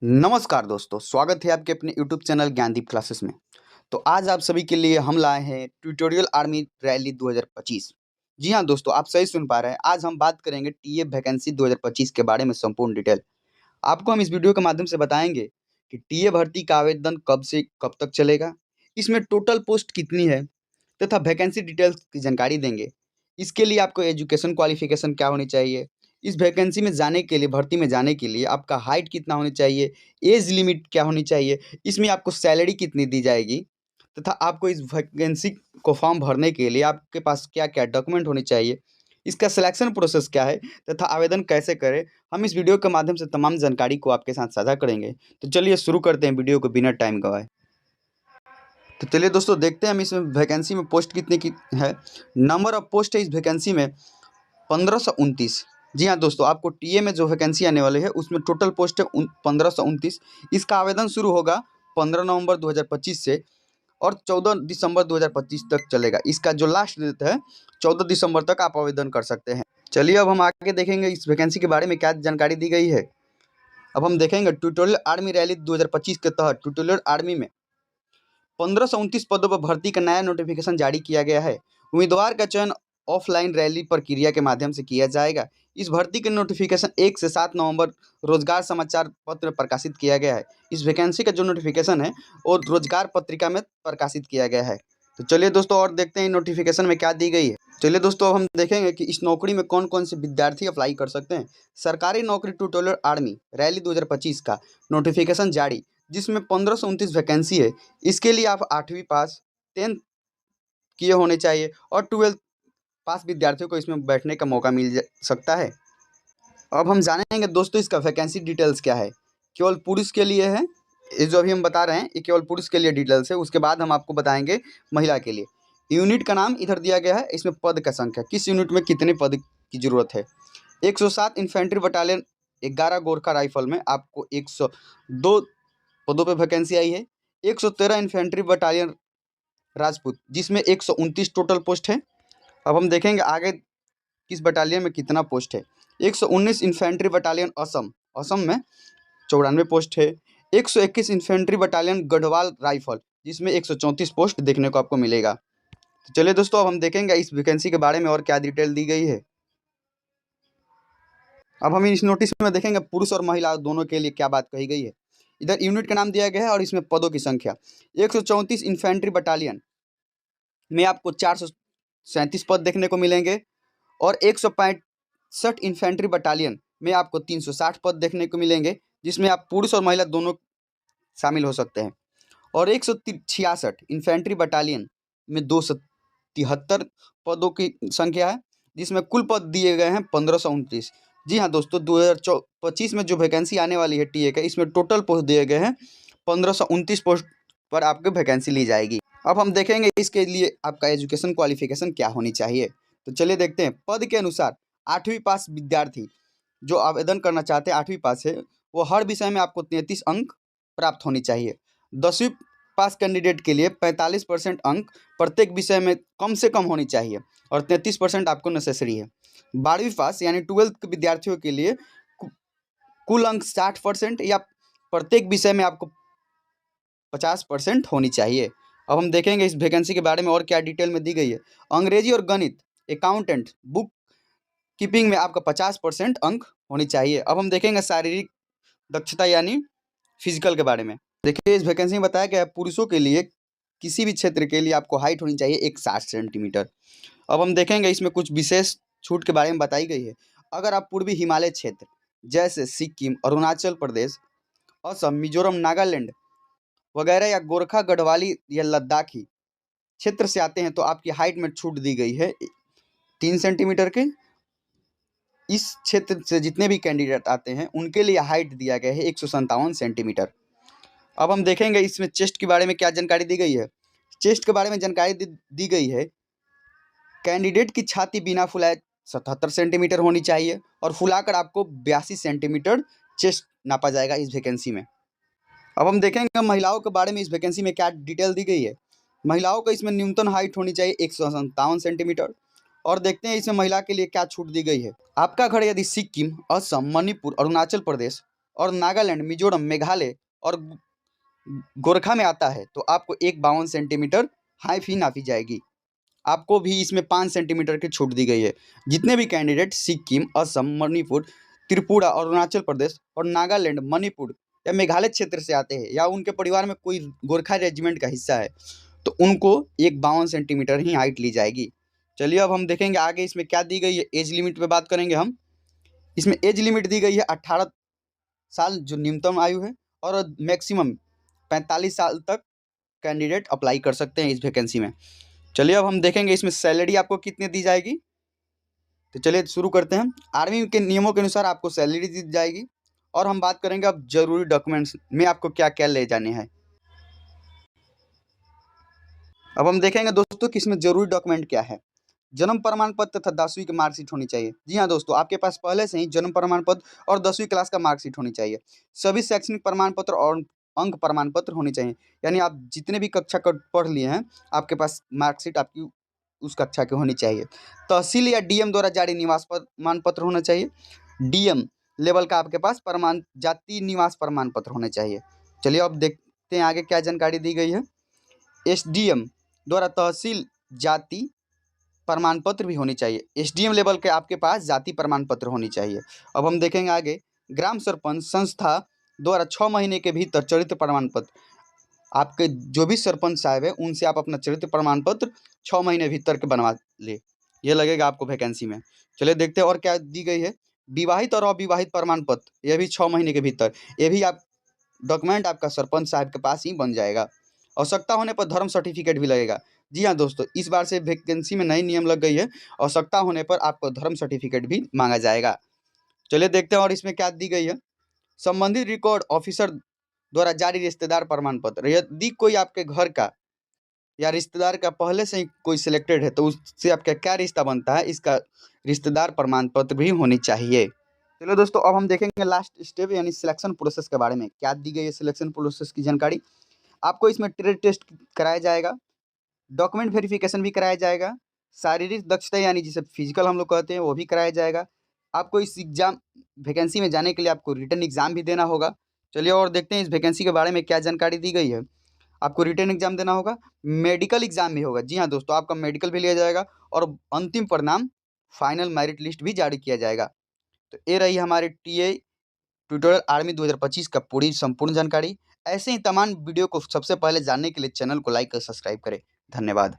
नमस्कार दोस्तों, स्वागत है आपके अपने यूट्यूब चैनल ज्ञानदीप क्लासेस में। तो आज आप सभी के लिए हम लाए हैं ट्यूटोरियल आर्मी रैली 2025। जी हाँ दोस्तों, आप सही सुन पा रहे हैं। आज हम बात करेंगे टीए वैकेंसी 2025 के बारे में संपूर्ण डिटेल। आपको हम इस वीडियो के माध्यम से बताएंगे कि टीए भर्ती का आवेदन कब से कब तक चलेगा, इसमें टोटल पोस्ट कितनी है तथा वैकेंसी डिटेल्स की जानकारी देंगे। इसके लिए आपको एजुकेशन क्वालिफिकेशन क्या होनी चाहिए, इस वैकेंसी में जाने के लिए, भर्ती में जाने के लिए आपका हाइट कितना होनी चाहिए, एज लिमिट क्या होनी चाहिए, इसमें आपको सैलरी कितनी दी जाएगी तथा आपको इस वैकेंसी को फॉर्म भरने के लिए आपके पास क्या क्या डॉक्यूमेंट होने चाहिए, इसका सिलेक्शन प्रोसेस क्या है तथा आवेदन कैसे करें, हम इस वीडियो के माध्यम से तमाम जानकारी को आपके साथ साझा करेंगे। तो चलिए शुरू करते हैं वीडियो को बिना टाइम गवाए। तो चलिए दोस्तों, देखते हैं हम इसमें वैकेंसी में पोस्ट कितने की है। नंबर ऑफ पोस्ट है इस वैकेंसी में 1529। जी हाँ दोस्तों, आपको टीए में जो वैकेंसी आने वाली है उसमें टोटल पोस्ट है 1529। इसका आवेदन शुरू होगा 15 नवंबर 2025 से और 14 दिसंबर 2025 तक चलेगा। इसका जो लास्ट डेट है 14 दिसंबर तक आप आवेदन कर सकते हैं। चलिए अब हम आगे देखेंगे इस वैकेंसी के बारे में क्या जानकारी दी गई है। अब हम देखेंगे ट्यूटोरियल आर्मी रैली 2025 के तहत ट्यूटोरियल आर्मी में 1529 पदों पर भर्ती का नया नोटिफिकेशन जारी किया गया है। उम्मीदवार का चयन ऑफलाइन रैली प्रक्रिया के माध्यम से किया जाएगा। इस भर्ती के नोटिफिकेशन 1 से 7 नवंबर रोजगार समाचार पत्र में प्रकाशित किया गया है। इस वैकेंसी का जो नोटिफिकेशन है वो रोजगार पत्रिका में प्रकाशित किया गया है। तो चलिए दोस्तों और देखते हैं नोटिफिकेशन में क्या दी गई है। चलिए दोस्तों, अब हम देखेंगे कि इस नौकरी में कौन कौन से विद्यार्थी अप्लाई कर सकते हैं। सरकारी नौकरी ट्यूटोरियल आर्मी रैली 2025 का नोटिफिकेशन जारी, जिसमें 1529 वैकेंसी है। इसके लिए आप 8वीं पास, 10th किए होने चाहिए और 12th पास विद्यार्थियों को इसमें बैठने का मौका मिल सकता है। अब हम जानेंगे दोस्तों इसका वैकेंसी डिटेल्स क्या है। केवल पुरुष के लिए है, ये जो अभी हम बता रहे हैं ये केवल पुरुष के लिए डिटेल्स है। उसके बाद हम आपको बताएंगे महिला के लिए। यूनिट का नाम इधर दिया गया है, इसमें पद का संख्या, किस यूनिट में कितने पद की जरूरत है। 107 इन्फेंट्री बटालियन 11 गोरखा राइफल में आपको 102 पदों पर वैकेंसी आई है। 113 इन्फेंट्री बटालियन राजपूत, जिसमें 129 टोटल पोस्ट है। अब हम देखेंगे आगे किस बटालियन में कितना पोस्ट है। 119 इन्फेंट्री बटालियन असम, असम में 94 पोस्ट है। 121 इन्फेंट्री बटालियन गढ़वाल राइफल, जिसमें 134 पोस्ट देखने को आपको मिलेगा। तो चलिए दोस्तों, अब हम देखेंगे इस वैकेंसी के बारे में और क्या डिटेल दी गई है। अब हम इस नोटिस में देखेंगे पुरुष और महिला दोनों के लिए क्या बात कही गई है। इधर यूनिट का नाम दिया गया है और इसमें पदों की संख्या 134 इन्फेंट्री बटालियन में आपको 437 पद देखने को मिलेंगे और 165 इन्फेंट्री बटालियन में आपको 360 पद देखने को मिलेंगे, जिसमें आप पुरुष और महिला दोनों शामिल हो सकते हैं। और 166 इन्फेंट्री बटालियन में 273 पदों की संख्या है, जिसमें कुल पद दिए गए हैं 1529। जी हाँ दोस्तों, 2025 में जो वैकेंसी आने वाली है टीए का, इसमें टोटल पोस्ट दिए गए हैं 1529 पोस्ट पर आपकी वैकेंसी ली जाएगी। अब हम देखेंगे इसके लिए आपका एजुकेशन क्वालिफिकेशन क्या होनी चाहिए। तो चलिए देखते हैं। पद के अनुसार 8वीं पास विद्यार्थी जो आवेदन करना चाहते हैं 8वीं पास है, वो हर विषय में आपको 33 अंक प्राप्त होनी चाहिए। 10वीं पास कैंडिडेट के लिए 45% अंक प्रत्येक विषय में कम से कम होनी चाहिए और 33% आपको नेसेसरी है। 12वीं पास यानी 12th के विद्यार्थियों के लिए कुल अंक 60% या प्रत्येक विषय में आपको 50% होनी चाहिए। अब हम देखेंगे इस वैकेंसी के बारे में और क्या डिटेल में दी गई है। अंग्रेजी और गणित, अकाउंटेंट, बुक कीपिंग में आपका 50% अंक होनी चाहिए। अब हम देखेंगे शारीरिक दक्षता यानी फिजिकल के बारे में। देखिए इस वैकेंसी में बताया गया है पुरुषों के लिए किसी भी क्षेत्र के लिए आपको हाइट होनी चाहिए 160 सेंटीमीटर। अब हम देखेंगे इसमें कुछ विशेष छूट के बारे में बताई गई है। अगर आप पूर्वी हिमालय क्षेत्र जैसे सिक्किम, अरुणाचल प्रदेश, असम, मिजोरम, नागालैंड वगैरह या गोरखा, गढ़वाली या लद्दाखी क्षेत्र से आते हैं तो आपकी हाइट में छूट दी गई है 3 सेंटीमीटर के। इस क्षेत्र से जितने भी कैंडिडेट आते हैं उनके लिए हाइट दिया गया है 157 सेंटीमीटर। अब हम देखेंगे इसमें चेस्ट के बारे में क्या जानकारी दी गई है। चेस्ट के बारे में जानकारी दी गई है, कैंडिडेट की छाती बिना फुलाए 77 सेंटीमीटर होनी चाहिए और फुलाकर आपको 82 सेंटीमीटर चेस्ट नापा जाएगा इस वैकेंसी में। अब हम देखेंगे महिलाओं के बारे में इस वैकेंसी में क्या डिटेल दी गई है। महिलाओं का इसमें न्यूनतम हाइट होनी चाहिए 157 सेंटीमीटर। और देखते हैं इसमें महिला के लिए क्या छूट दी गई है। आपका घर यदि सिक्किम, असम, मणिपुर, अरुणाचल प्रदेश, और नागालैंड, मिजोरम, मेघालय और गोरखा में आता है तो आपको एक 52 सेंटीमीटर हाई फी नापी जाएगी। आपको भी इसमें 5 सेंटीमीटर की छूट दी गई है। जितने भी कैंडिडेट सिक्किम, असम, मणिपुर, त्रिपुरा, अरुणाचल प्रदेश और नागालैंड, मणिपुर या मेघालय क्षेत्र से आते हैं या उनके परिवार में कोई गोरखा रेजिमेंट का हिस्सा है तो उनको एक 52 सेंटीमीटर ही हाइट ली जाएगी। चलिए अब हम देखेंगे आगे इसमें क्या दी गई है। एज लिमिट पे बात करेंगे हम। इसमें एज लिमिट दी गई है 18 साल जो न्यूनतम आयु है और मैक्सिमम 45 साल तक कैंडिडेट अप्लाई कर सकते हैं इस वैकेंसी में। चलिए अब हम देखेंगे इसमें सैलरी आपको कितनी दी जाएगी। तो चलिए शुरू करते हैं। आर्मी के नियमों के अनुसार आपको सैलरी दी जाएगी और हम बात करेंगे अब जरूरी डॉक्यूमेंट्स में आपको क्या क्या ले जाने हैं। अब हम देखेंगे दोस्तों कि इसमें जरूरी डॉक्यूमेंट क्या है। जन्म प्रमाण पत्र तथा 10वीं की मार्कशीट होनी चाहिए। जी हाँ दोस्तों, आपके पास पहले से ही जन्म प्रमाण पत्र और 10वीं क्लास का मार्कशीट होनी चाहिए। सभी शैक्षणिक प्रमाण पत्र और अंक प्रमाण पत्र होने चाहिए, यानी आप जितने भी कक्षा का पढ़ लिए हैं आपके पास मार्कशीट आपकी उस कक्षा की होनी चाहिए। तहसील या डीएम द्वारा जारी निवास प्रमाण पत्र होना चाहिए। डीएम लेवल का आपके पास प्रमाण जाति निवास प्रमाण पत्र होने चाहिए। चलिए अब देखते हैं आगे क्या जानकारी दी गई है। एसडीएम द्वारा तहसील जाति प्रमाण पत्र भी होनी चाहिए। एसडीएम लेवल के आपके पास जाति प्रमाण पत्र होनी चाहिए। अब हम देखेंगे आगे। ग्राम सरपंच संस्था द्वारा 6 महीने के भीतर चरित्र प्रमाण पत्र, आपके जो भी सरपंच साहब है उनसे आप अपना चरित्र प्रमाण पत्र 6 महीने भीतर के बनवा ले, ये लगेगा आपको वैकेंसी में। चलिए देखते हैं और क्या दी गई है। विवाहित और अविवाहित प्रमाण पत्र, यह भी 6 महीने के भीतर, ये भी आप डॉक्यूमेंट आपका सरपंच साहब के पास ही बन जाएगा। आवश्यकता होने पर धर्म सर्टिफिकेट भी लगेगा। जी हाँ दोस्तों, इस बार से वैकेंसी में नई नियम लग गई है, आवश्यकता होने पर आपको धर्म सर्टिफिकेट भी मांगा जाएगा। चलिए देखते हैं और इसमें क्या दी गई है। संबंधित रिकॉर्ड ऑफिसर द्वारा जारी रिश्तेदार प्रमाण पत्र, यदि कोई आपके घर का या रिश्तेदार का पहले से ही कोई सिलेक्टेड है तो उससे आपका क्या रिश्ता बनता है, इसका रिश्तेदार प्रमाण पत्र भी होनी चाहिए। चलो दोस्तों, अब हम देखेंगे लास्ट स्टेप यानी सिलेक्शन प्रोसेस के बारे में। क्या दी गई है सिलेक्शन प्रोसेस की जानकारी। आपको इसमें ट्रेड टेस्ट कराया जाएगा, डॉक्यूमेंट वेरिफिकेशन भी कराया जाएगा, शारीरिक दक्षता यानी जिसे फिजिकल हम लोग कहते हैं वो भी कराया जाएगा। आपको इस एग्जाम वैकेंसी में जाने के लिए आपको रिटन एग्जाम भी देना होगा। चलिए और देखते हैं इस वैकेंसी के बारे में क्या जानकारी दी गई है। आपको रिटन एग्जाम देना होगा, मेडिकल एग्जाम भी होगा। जी हाँ दोस्तों, आपका मेडिकल भी लिया जाएगा और अंतिम परिणाम फाइनल मेरिट लिस्ट भी जारी किया जाएगा। तो ये रही हमारे टीए ट्यूटोरियल आर्मी 2025 का पूरी संपूर्ण जानकारी। ऐसे ही तमाम वीडियो को सबसे पहले जानने के लिए चैनल को लाइक और सब्सक्राइब करें। धन्यवाद।